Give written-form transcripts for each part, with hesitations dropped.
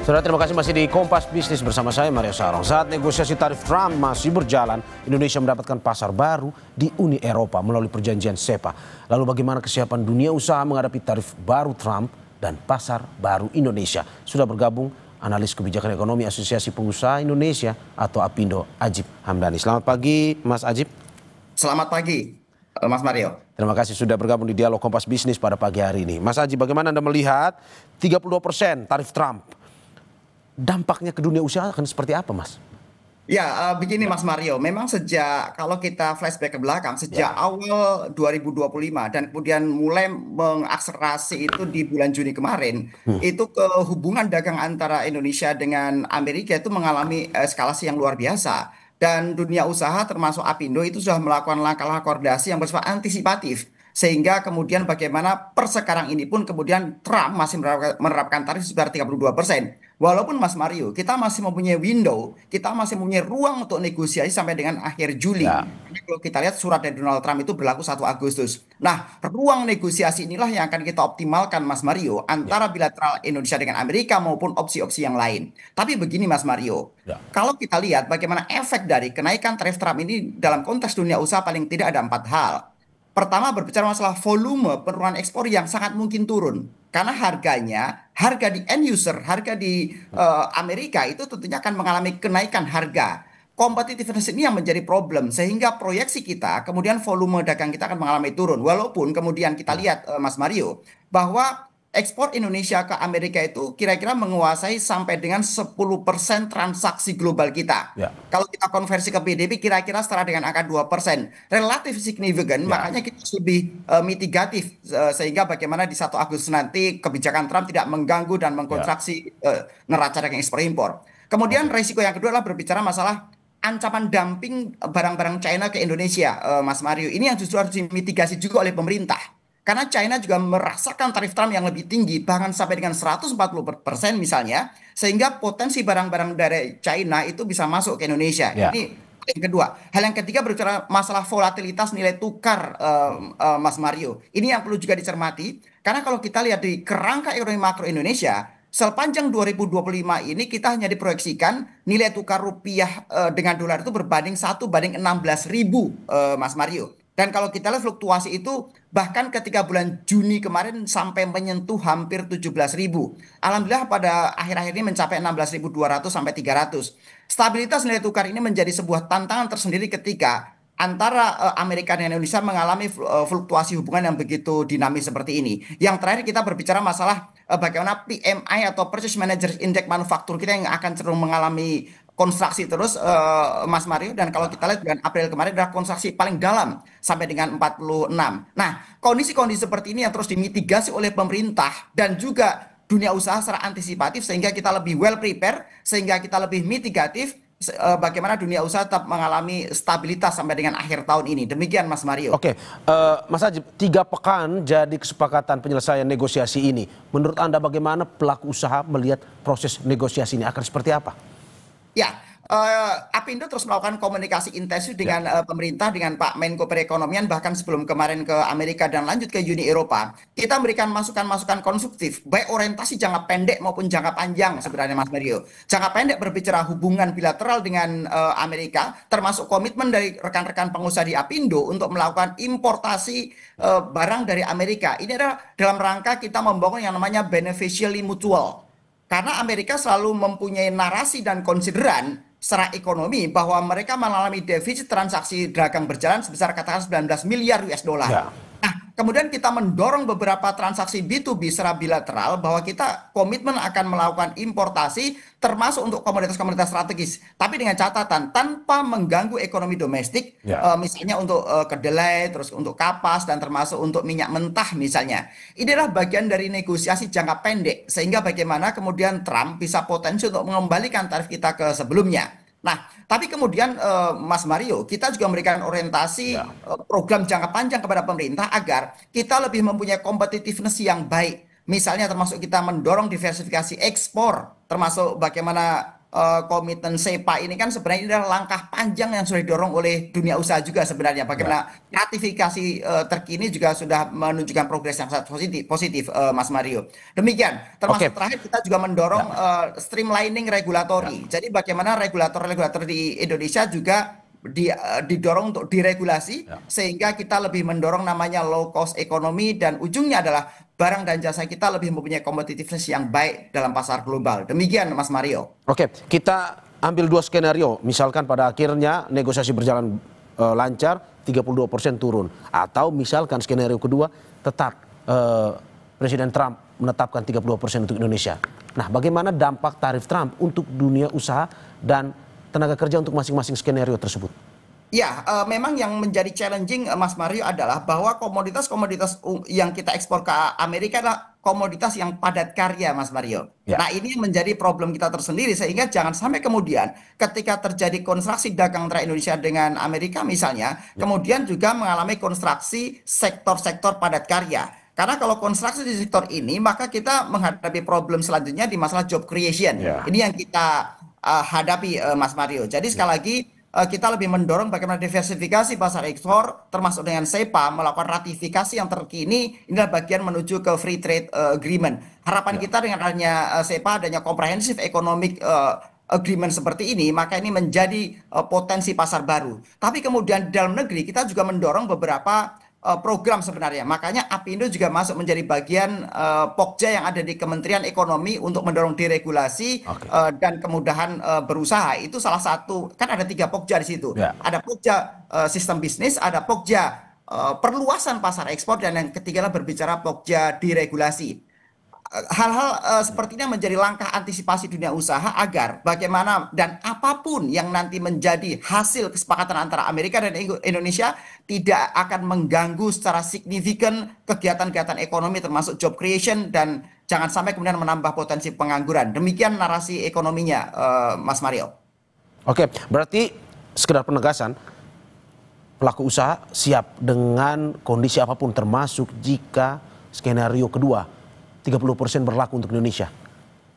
Saudara, terima kasih masih di Kompas Bisnis bersama saya Mario Sarong. Saat negosiasi tarif Trump masih berjalan, Indonesia mendapatkan pasar baru di Uni Eropa melalui perjanjian SEPA. Lalu bagaimana kesiapan dunia usaha menghadapi tarif baru Trump dan pasar baru Indonesia? Sudah bergabung analis kebijakan ekonomi Asosiasi Pengusaha Indonesia atau APindo, Ajib Hamdani. Selamat pagi, Mas Ajib. Selamat pagi, Mas Mario. Terima kasih sudah bergabung di Dialog Kompas Bisnis pada pagi hari ini. Mas Ajib, bagaimana Anda melihat 32% tarif Trump? Dampaknya ke dunia usaha akan seperti apa, Mas? Ya, begini Mas Mario, memang kalau kita flashback ke belakang, sejak awal 2025 dan kemudian mulai mengakselerasi itu di bulan Juni kemarin, itu hubungan dagang antara Indonesia dengan Amerika itu mengalami eskalasi yang luar biasa. Dan dunia usaha termasuk APindo itu sudah melakukan langkah-langkah koordinasi yang bersifat antisipatif. Sehingga kemudian bagaimana per sekarang ini pun kemudian Trump masih menerapkan tarif sebesar 32%. Walaupun Mas Mario, kita masih mempunyai window, kita masih mempunyai ruang untuk negosiasi sampai dengan akhir Juli. Ya. Karena kalau kita lihat surat dari Donald Trump itu berlaku 1 Agustus. Nah, ruang negosiasi inilah yang akan kita optimalkan Mas Mario antara bilateral Indonesia dengan Amerika maupun opsi-opsi yang lain. Tapi begini Mas Mario, Ya. kalau kita lihat bagaimana efek dari kenaikan tarif Trump ini dalam konteks dunia usaha paling tidak ada 4 hal. Pertama berbicara masalah volume penurunan ekspor yang sangat mungkin turun. Karena harga di end user, harga di Amerika itu tentunya akan mengalami kenaikan harga. Competitiveness ini yang menjadi problem. Sehingga proyeksi kita, kemudian volume dagang kita akan mengalami turun. Walaupun kemudian kita lihat Mas Mario, bahwa ekspor Indonesia ke Amerika itu kira-kira menguasai sampai dengan 10% transaksi global kita. Ya. Kalau kita konversi ke PDB kira-kira setara dengan angka 2%. Relatif signifikan, makanya kita harus lebih mitigatif. Sehingga bagaimana di 1 Agustus nanti kebijakan Trump tidak mengganggu dan mengkontraksi neraca dagang ekspor impor. Kemudian resiko yang kedua adalah berbicara masalah ancaman dumping barang-barang China ke Indonesia, Mas Mario. Ini yang justru harus dimitigasi juga oleh pemerintah. Karena China juga merasakan tarif Trump yang lebih tinggi, bahkan sampai dengan 140% misalnya, sehingga potensi barang-barang dari China itu bisa masuk ke Indonesia. Ya. Ini yang kedua. Hal yang ketiga berbicara masalah volatilitas nilai tukar, Mas Mario. Ini yang perlu juga dicermati, karena kalau kita lihat di kerangka ekonomi makro Indonesia, sepanjang 2025 ini kita hanya diproyeksikan nilai tukar rupiah dengan dolar itu berbanding 1:16.000, Mas Mario. Dan kalau kita lihat fluktuasi itu bahkan ketika bulan Juni kemarin sampai menyentuh hampir 17.000. Alhamdulillah pada akhir-akhir ini mencapai 16.200 sampai 300. Stabilitas nilai tukar ini menjadi sebuah tantangan tersendiri ketika antara Amerika dan Indonesia mengalami fluktuasi hubungan yang begitu dinamis seperti ini. Yang terakhir kita berbicara masalah bagaimana PMI atau Purchase Manager Index manufaktur kita yang akan cenderung mengalami kontraksi terus, Mas Mario. Dan kalau kita lihat bulan April kemarin adalah kontraksi paling dalam sampai dengan 46. Nah, kondisi-kondisi seperti ini yang terus dimitigasi oleh pemerintah dan juga dunia usaha secara antisipatif sehingga kita lebih well prepare, sehingga kita lebih mitigatif, bagaimana dunia usaha tetap mengalami stabilitas sampai dengan akhir tahun ini. Demikian Mas Mario. Oke, Mas Ajib, 3 pekan jadi kesepakatan penyelesaian negosiasi ini. Menurut Anda bagaimana pelaku usaha melihat proses negosiasi ini akan seperti apa? Ya, APindo terus melakukan komunikasi intensif dengan pemerintah, dengan Pak Menko Perekonomian, bahkan sebelum kemarin ke Amerika dan lanjut ke Uni Eropa. Kita memberikan masukan-masukan konstruktif, baik orientasi jangka pendek maupun jangka panjang sebenarnya Mas Mario. Jangka pendek berbicara hubungan bilateral dengan Amerika, termasuk komitmen dari rekan-rekan pengusaha di APindo untuk melakukan importasi barang dari Amerika. Ini adalah dalam rangka kita membangun yang namanya beneficially mutual. Karena Amerika selalu mempunyai narasi dan konsideran secara ekonomi bahwa mereka mengalami defisit transaksi dagang berjalan sebesar katakan 19 miliar US dollar. Ya. Nah, kemudian kita mendorong beberapa transaksi B2B secara bilateral bahwa kita komitmen akan melakukan importasi termasuk untuk komoditas-komoditas strategis. Tapi dengan catatan tanpa mengganggu ekonomi domestik, misalnya untuk kedelai, terus untuk kapas, dan termasuk untuk minyak mentah misalnya. Ini adalah bagian dari negosiasi jangka pendek. Sehingga bagaimana kemudian Trump bisa potensi untuk mengembalikan tarif kita ke sebelumnya. Nah, tapi kemudian Mas Mario, kita juga memberikan orientasi program jangka panjang kepada pemerintah agar kita lebih mempunyai competitiveness yang baik. Misalnya termasuk kita mendorong diversifikasi ekspor, termasuk bagaimana komitmen SEPA ini kan sebenarnya ini adalah langkah panjang yang sudah didorong oleh dunia usaha juga sebenarnya. Ya. Bagaimana ratifikasi terkini juga sudah menunjukkan progres yang sangat positif, Mas Mario. Demikian, Oke. termasuk terakhir kita juga Ya. mendorong streamlining Ya. regulatori. Jadi bagaimana regulator-regulator di Indonesia juga didorong untuk diregulasi Ya. sehingga kita lebih mendorong namanya low cost ekonomi dan ujungnya adalah barang dan jasa kita lebih mempunyai competitiveness yang baik dalam pasar global. Demikian Mas Mario. Oke, kita ambil dua skenario. Misalkan pada akhirnya negosiasi berjalan lancar, 32% turun. Atau misalkan skenario kedua, tetap Presiden Trump menetapkan 32% untuk Indonesia. Nah, bagaimana dampak tarif Trump untuk dunia usaha dan tenaga kerja untuk masing-masing skenario tersebut? Ya, memang yang menjadi challenging Mas Mario adalah bahwa komoditas-komoditas yang kita ekspor ke Amerika adalah komoditas yang padat karya, Mas Mario. Ya. Nah, ini yang menjadi problem kita tersendiri sehingga jangan sampai kemudian ketika terjadi konstruksi dagang antara Indonesia dengan Amerika misalnya, kemudian juga mengalami konstruksi sektor-sektor padat karya. Karena kalau konstruksi di sektor ini, maka kita menghadapi problem selanjutnya di masalah job creation. Ya. Ini yang kita hadapi, Mas Mario. Jadi sekali lagi kita lebih mendorong bagaimana diversifikasi pasar ekspor termasuk dengan SEPA melakukan ratifikasi yang terkini ini adalah bagian menuju ke free trade agreement. Harapan kita dengan adanya SEPA adanya comprehensive economic agreement seperti ini maka ini menjadi potensi pasar baru. Tapi kemudian di dalam negeri kita juga mendorong beberapa program sebenarnya. Makanya Apindo juga masuk menjadi bagian Pokja yang ada di Kementerian Ekonomi untuk mendorong deregulasi dan kemudahan berusaha. Itu salah satu, kan ada 3 Pokja di situ. Ya. Ada Pokja sistem bisnis, ada Pokja perluasan pasar ekspor, dan yang ketiga adalah berbicara Pokja deregulasi. Hal-hal seperti ini menjadi langkah antisipasi dunia usaha agar bagaimana dan apapun yang nanti menjadi hasil kesepakatan antara Amerika dan Indonesia tidak akan mengganggu secara signifikan kegiatan-kegiatan ekonomi termasuk job creation dan jangan sampai kemudian menambah potensi pengangguran. Demikian narasi ekonominya, Mas Mario. Oke, berarti sekedar penegasan, pelaku usaha siap dengan kondisi apapun termasuk jika skenario kedua 30% berlaku untuk Indonesia.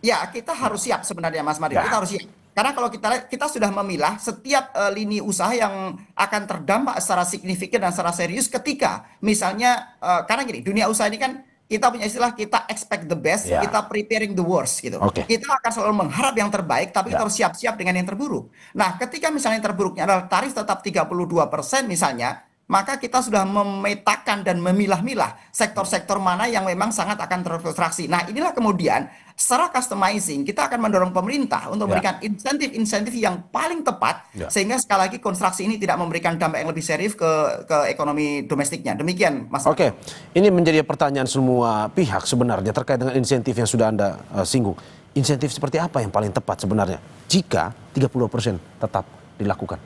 Ya, kita harus siap sebenarnya Mas Mario. Ya. Kita harus siap. Karena kalau kita lihat, kita sudah memilah setiap lini usaha yang akan terdampak secara signifikan dan secara serius ketika misalnya karena gini, dunia usaha ini kan kita punya istilah kita expect the best, Ya. kita preparing the worst gitu. Oke. Kita akan selalu mengharap yang terbaik, tapi kita Ya. harus siap-siap dengan yang terburuk. Nah, ketika misalnya yang terburuknya adalah tarif tetap 32% misalnya, maka kita sudah memetakan dan memilah-milah sektor-sektor mana yang memang sangat akan terfrustrasi. Nah, inilah kemudian secara customizing kita akan mendorong pemerintah untuk memberikan insentif-insentif yang paling tepat sehingga sekali lagi konstruksi ini tidak memberikan dampak yang lebih serius ke ekonomi domestiknya. Demikian, Mas. Oke, ini menjadi pertanyaan semua pihak sebenarnya terkait dengan insentif yang sudah Anda singgung. Insentif seperti apa yang paling tepat sebenarnya jika 30% tetap dilakukan?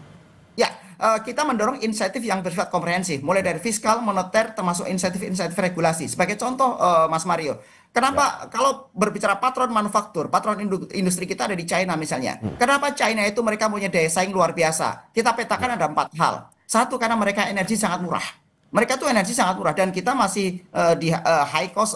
Ya, kita mendorong insentif yang bersifat komprehensif, mulai dari fiskal, moneter, termasuk insentif-insentif regulasi. Sebagai contoh, Mas Mario, kenapa kalau berbicara patron manufaktur, patron industri kita ada di China misalnya. Kenapa China itu mereka punya daya saing luar biasa? Kita petakan ada 4 hal. Satu, karena mereka energi sangat murah. Mereka tuh energi sangat murah dan kita masih di high cost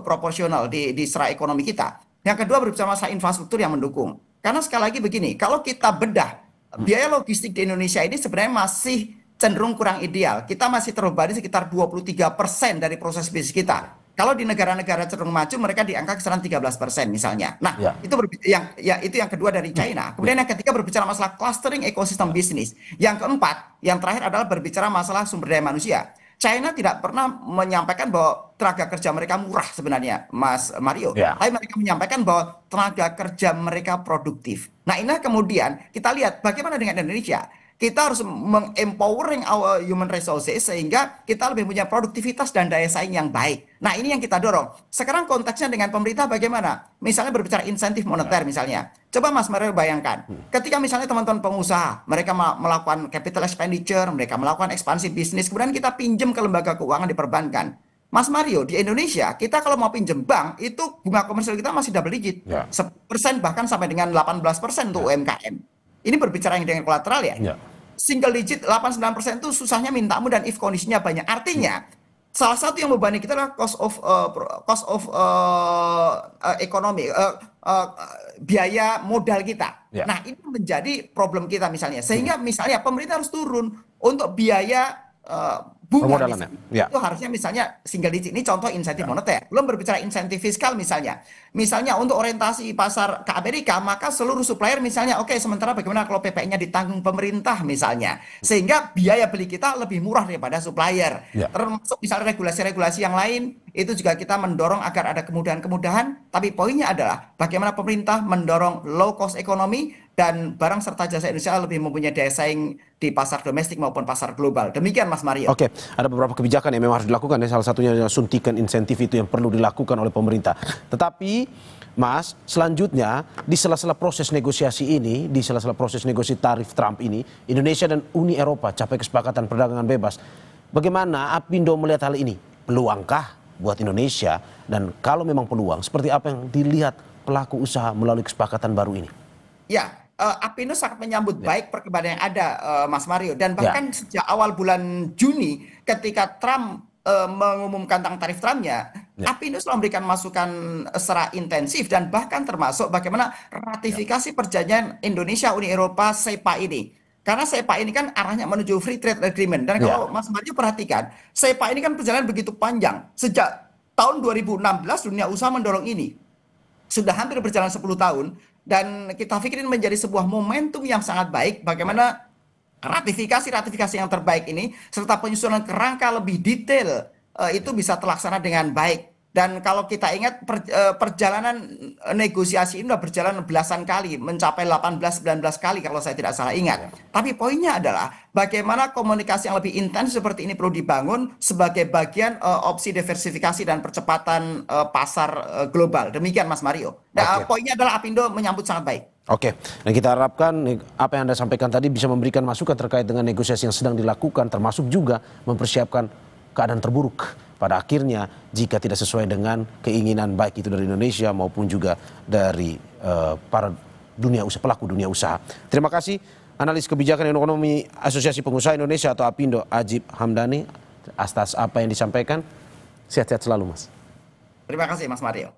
proporsional di secara ekonomi kita. Yang kedua berbicara masalah infrastruktur yang mendukung. Karena sekali lagi begini, kalau kita bedah biaya logistik di Indonesia ini sebenarnya masih cenderung kurang ideal. Kita masih terbebani sekitar 23% dari proses bisnis kita. Kalau di negara-negara cenderung maju mereka di angka kisaran 13% misalnya. Nah, itu yang kedua dari China. Kemudian yang ketiga berbicara masalah clustering ekosistem bisnis. Yang keempat, yang terakhir adalah berbicara masalah sumber daya manusia. China tidak pernah menyampaikan bahwa tenaga kerja mereka murah sebenarnya, Mas Mario. Tapi mereka menyampaikan bahwa tenaga kerja mereka produktif. Nah, inilah kemudian kita lihat bagaimana dengan Indonesia. Kita harus mengempowering our human resources sehingga kita lebih punya produktivitas dan daya saing yang baik. Nah, ini yang kita dorong. Sekarang konteksnya dengan pemerintah bagaimana? Misalnya berbicara insentif moneter misalnya. Coba Mas Mario bayangkan, ketika misalnya teman-teman pengusaha, mereka melakukan capital expenditure, mereka melakukan ekspansi bisnis, kemudian kita pinjam ke lembaga keuangan di perbankan. Mas Mario, di Indonesia, kita kalau mau pinjam bank, itu bunga komersial kita masih double digit. 10% bahkan sampai dengan 18% untuk UMKM. Ini berbicara yang dengan kolateral ya. Single digit 8-9% itu susahnya minta ampun dan if kondisinya banyak. Artinya salah satu yang membebani kita adalah ekonomi, biaya modal kita. Ya. Nah, ini menjadi problem kita misalnya. Sehingga misalnya pemerintah harus turun untuk biaya bunga Permodalannya. misalnya. Ya. Itu harusnya misalnya single digit. Ini contoh insentif moneter. Belum berbicara insentif fiskal misalnya. Misalnya untuk orientasi pasar ke Amerika, maka seluruh supplier misalnya, oke, sementara bagaimana kalau PPN-nya ditanggung pemerintah misalnya. Sehingga biaya beli kita lebih murah daripada supplier. Ya. Termasuk misalnya regulasi-regulasi yang lain, itu juga kita mendorong agar ada kemudahan-kemudahan. Tapi poinnya adalah bagaimana pemerintah mendorong low cost ekonomi dan barang serta jasa Indonesia lebih mempunyai daya saing di pasar domestik maupun pasar global. Demikian Mas Mario. Oke, ada beberapa kebijakan yang memang harus dilakukan ya. Salah satunya adalah suntikan insentif itu yang perlu dilakukan oleh pemerintah. Tetapi Mas, selanjutnya di sela-sela proses negosiasi ini, di sela-sela proses negosiasi tarif Trump ini, Indonesia dan Uni Eropa capai kesepakatan perdagangan bebas. Bagaimana Apindo melihat hal ini? Peluangkah buat Indonesia? Dan kalau memang peluang, seperti apa yang dilihat pelaku usaha melalui kesepakatan baru ini? Ya, Apindo sangat menyambut baik perkembangan yang ada, Mas Mario. Dan bahkan sejak awal bulan Juni, ketika Trump mengumumkan tentang tarif Trumpnya, Apindo selalu memberikan masukan secara intensif dan bahkan termasuk bagaimana ratifikasi perjanjian Indonesia Uni Eropa SEPA ini. Karena SEPA ini kan arahnya menuju free trade agreement. Dan kalau Mas Mario perhatikan, SEPA ini kan perjalanan begitu panjang. Sejak tahun 2016 dunia usaha mendorong ini. Sudah hampir berjalan 10 tahun. Dan kita pikir ini menjadi sebuah momentum yang sangat baik bagaimana ratifikasi yang terbaik ini serta penyusunan kerangka lebih detail itu bisa terlaksana dengan baik. Dan kalau kita ingat perjalanan negosiasi ini sudah berjalan belasan kali, mencapai 18-19 kali kalau saya tidak salah ingat. Tapi poinnya adalah bagaimana komunikasi yang lebih intens seperti ini perlu dibangun sebagai bagian opsi diversifikasi dan percepatan pasar global. Demikian Mas Mario. Nah, poinnya adalah Apindo menyambut sangat baik. Oke, dan kita harapkan apa yang Anda sampaikan tadi bisa memberikan masukan terkait dengan negosiasi yang sedang dilakukan, termasuk juga mempersiapkan keadaan terburuk pada akhirnya jika tidak sesuai dengan keinginan baik itu dari Indonesia maupun juga dari para pelaku dunia usaha. Terima kasih analis kebijakan dan ekonomi Asosiasi Pengusaha Indonesia atau Apindo, Ajib Hamdani, atas apa yang disampaikan. Sehat-sehat selalu, Mas. Terima kasih Mas Mario.